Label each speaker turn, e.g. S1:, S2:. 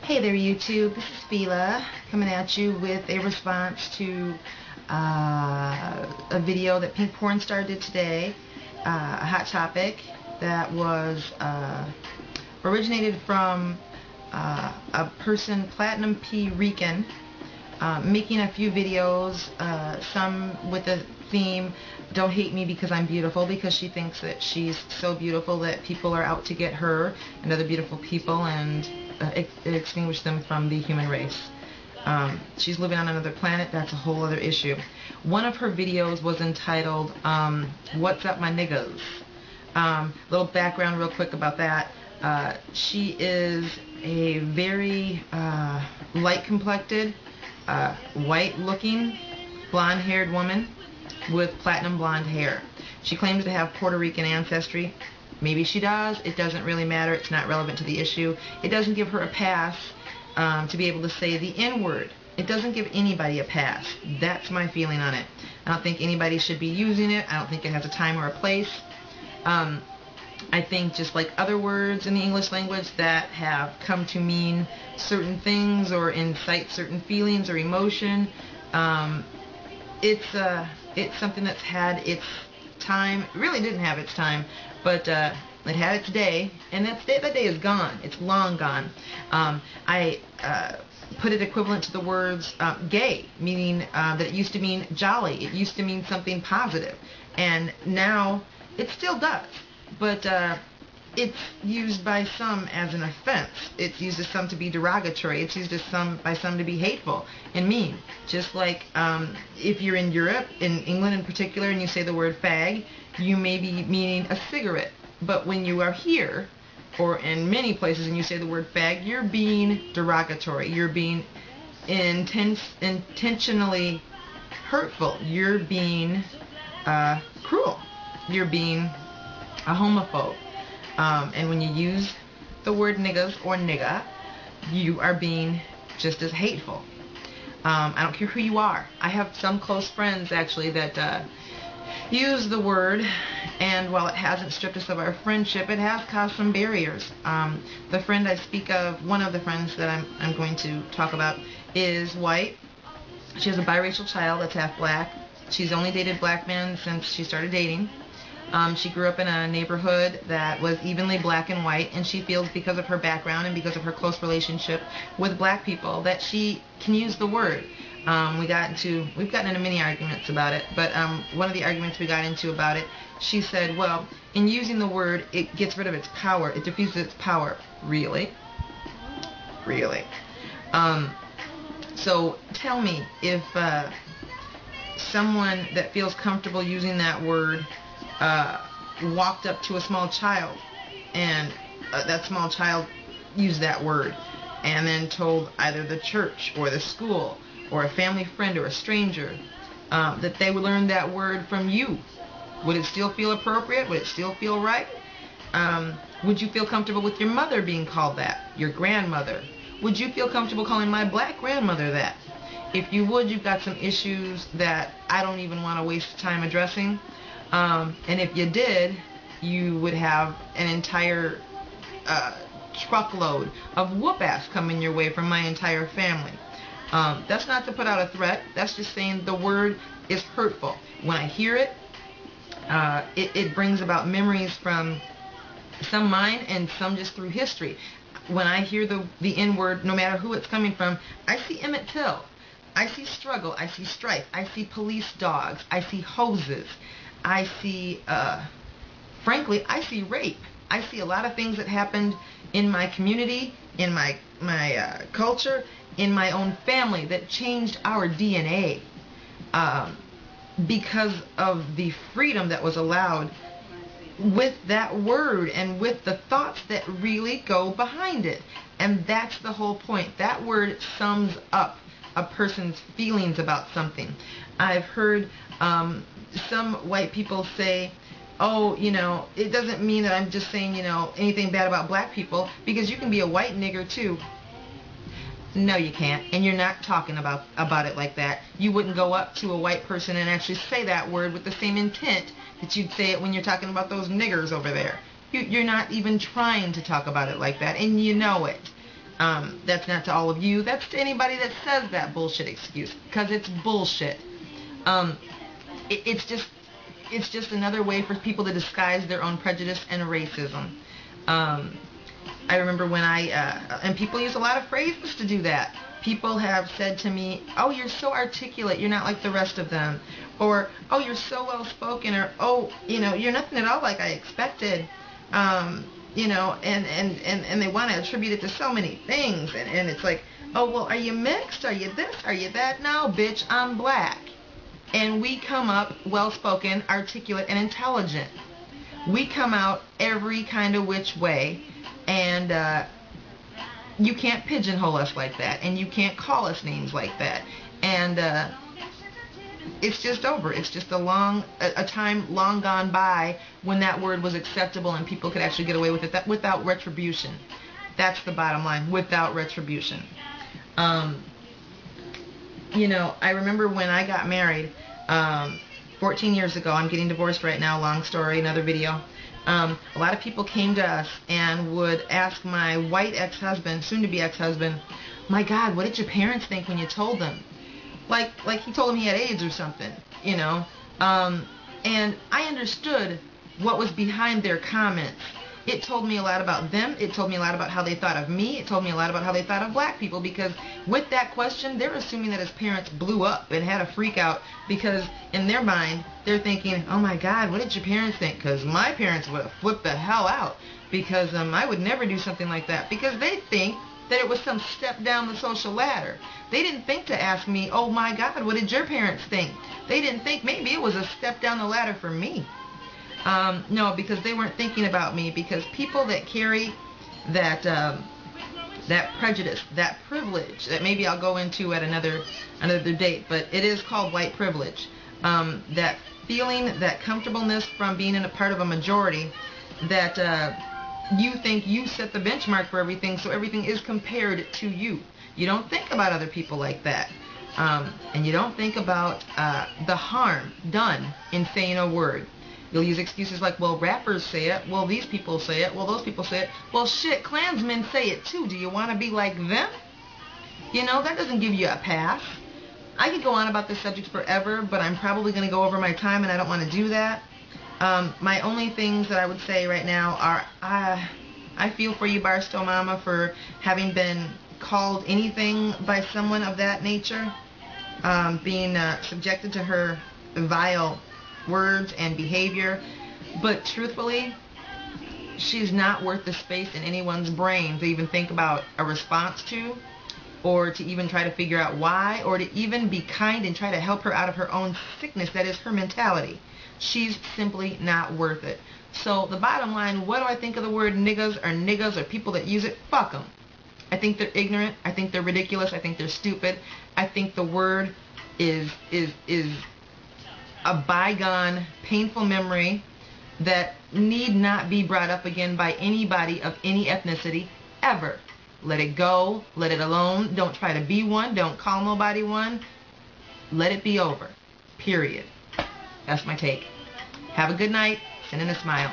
S1: Hey there YouTube, this is Fila coming at you with a response to a video that Pink Porn Star did today, a hot topic that was originated from a person, Platinumprican, making a few videos, some with the theme, "Don't hate me because I'm beautiful," because she thinks that she's so beautiful that people are out to get her and other beautiful people and extinguish them from the human race. She's living on another planet. That's a whole other issue. One of her videos was entitled "What's Up My Niggas?" Little background real quick about that. She is a very light complected, white looking, blonde haired woman with platinum blonde hair. She claims to have Puerto Rican ancestry. Maybe she does. It doesn't really matter. It's not relevant to the issue. It doesn't give her a pass to be able to say the N-word. It doesn't give anybody a pass. That's my feeling on it. I don't think anybody should be using it. I don't think it has a time or a place. I think just like other words in the English language that have come to mean certain things or incite certain feelings or emotion, it's something that's had its time. It really didn't have its time, but it had its day, and that day is gone. It's long gone. I put it equivalent to the words gay, meaning that it used to mean jolly. It used to mean something positive, and now it still does, but it's used by some as an offense. It's used as some to be derogatory. It's used as by some to be hateful and mean. Just like if you're in Europe, in England in particular, and you say the word fag, you may be meaning a cigarette. But when you are here, or in many places, and you say the word fag, you're being derogatory. You're being intentionally hurtful. You're being cruel. You're being a homophobe. And when you use the word niggas or nigga, you are being just as hateful. I don't care who you are. I have some close friends actually that use the word, and while it hasn't stripped us of our friendship, it has caused some barriers. The friend I speak of, one of the friends that I'm going to talk about, is white. She has a biracial child that's half black. She's only dated black men since she started dating. She grew up in a neighborhood that was evenly black and white, and she feels because of her background and because of her close relationship with black people that she can use the word. We've gotten into many arguments about it, but one of the arguments we got into about it, she said, well, in using the word, it gets rid of its power. It diffuses its power. Really? Really? So tell me, if someone that feels comfortable using that word walked up to a small child, and that small child used that word, and then told either the church or the school or a family friend or a stranger that they would learn that word from you, would it still feel appropriate? Would it still feel right? Would you feel comfortable with your mother being called that? Your grandmother? Would you feel comfortable calling my black grandmother that? If you would, you've got some issues that I don't even want to waste time addressing. And if you did, you would have an entire truckload of whoop-ass coming your way from my entire family. That's not to put out a threat. That's just saying the word is hurtful. When I hear it, it brings about memories from some mine and some just through history. When I hear the N-word, no matter who it's coming from, I see Emmett Till. I see struggle. I see strife. I see police dogs. I see hoses. I see, frankly, I see rape. I see a lot of things that happened in my community, in my culture, in my own family that changed our DNA because of the freedom that was allowed with that word and with the thoughts that really go behind it. And that's the whole point. That word sums up a person's feelings about something. I've heard some white people say, oh, it doesn't mean that I'm just saying, anything bad about black people, because you can be a white nigger too. No, you can't, and you're not talking about it like that. You wouldn't go up to a white person and actually say that word with the same intent that you'd say it when you're talking about those niggers over there. You're not even trying to talk about it like that, and you know it. That's not to all of you. That's to anybody that says that bullshit excuse, because it's bullshit. It's just another way for people to disguise their own prejudice and racism. I remember when and people use a lot of phrases to do that. People have said to me, "Oh, you're so articulate. You're not like the rest of them," or "Oh, you're so well spoken," or "Oh, you're nothing at all like I expected." And they want to attribute it to so many things, and it's like, "Oh, well, are you mixed? Are you this? Are you that?" No, bitch, I'm black. And we come up well-spoken, articulate, and intelligent. We come out every kind of which way, and you can't pigeonhole us like that, and you can't call us names like that. And it's just over. It's just a time long gone by when that word was acceptable and people could actually get away with it without retribution. That's the bottom line, without retribution. I remember when I got married 14 years ago. I'm getting divorced right now, long story, another video. A lot of people came to us and would ask my white ex-husband, soon-to-be ex-husband, "My God, what did your parents think when you told them?" Like he told them he had AIDS or something, and I understood what was behind their comments. It told me a lot about them. It told me a lot about how they thought of me. It told me a lot about how they thought of black people, because with that question, they're assuming that his parents blew up and had a freak out, because in their mind, they're thinking, "Oh my God, what did your parents think?" Because my parents would have flipped the hell out, because I would never do something like that, because they think that it was some step down the social ladder. They didn't think to ask me, "Oh my God, what did your parents think?" They didn't think maybe it was a step down the ladder for me. No, because they weren't thinking about me, because people that carry that prejudice, that privilege, that maybe I'll go into at another date, but it is called white privilege, that feeling, that comfortableness from being in a part of a majority, that you think you set the benchmark for everything, so everything is compared to you. You don't think about other people like that. And you don't think about the harm done in saying a word. You'll use excuses like, "Well, rappers say it. Well, these people say it. Well, those people say it. Well, shit, Klansmen say it too. Do you want to be like them?" That doesn't give you a pass. I could go on about this subject forever, but I'm probably going to go over my time, and I don't want to do that. My only things that I would say right now are, I feel for you, BarstowMama, for having been called anything by someone of that nature, being subjected to her vile words and behavior. But truthfully, she's not worth the space in anyone's brain to even think about a response to, or to even try to figure out why, or to even be kind and try to help her out of her own sickness. That is her mentality. She's simply not worth it. So the bottom line, what do I think of the word niggas or people that use it? Fuck them. I think they're ignorant. I think they're ridiculous. I think they're stupid. I think the word is a bygone, painful memory that need not be brought up again by anybody of any ethnicity ever. Let it go. Let it alone. Don't try to be one. Don't call nobody one. Let it be over. Period. That's my take. Have a good night. Send in a smile.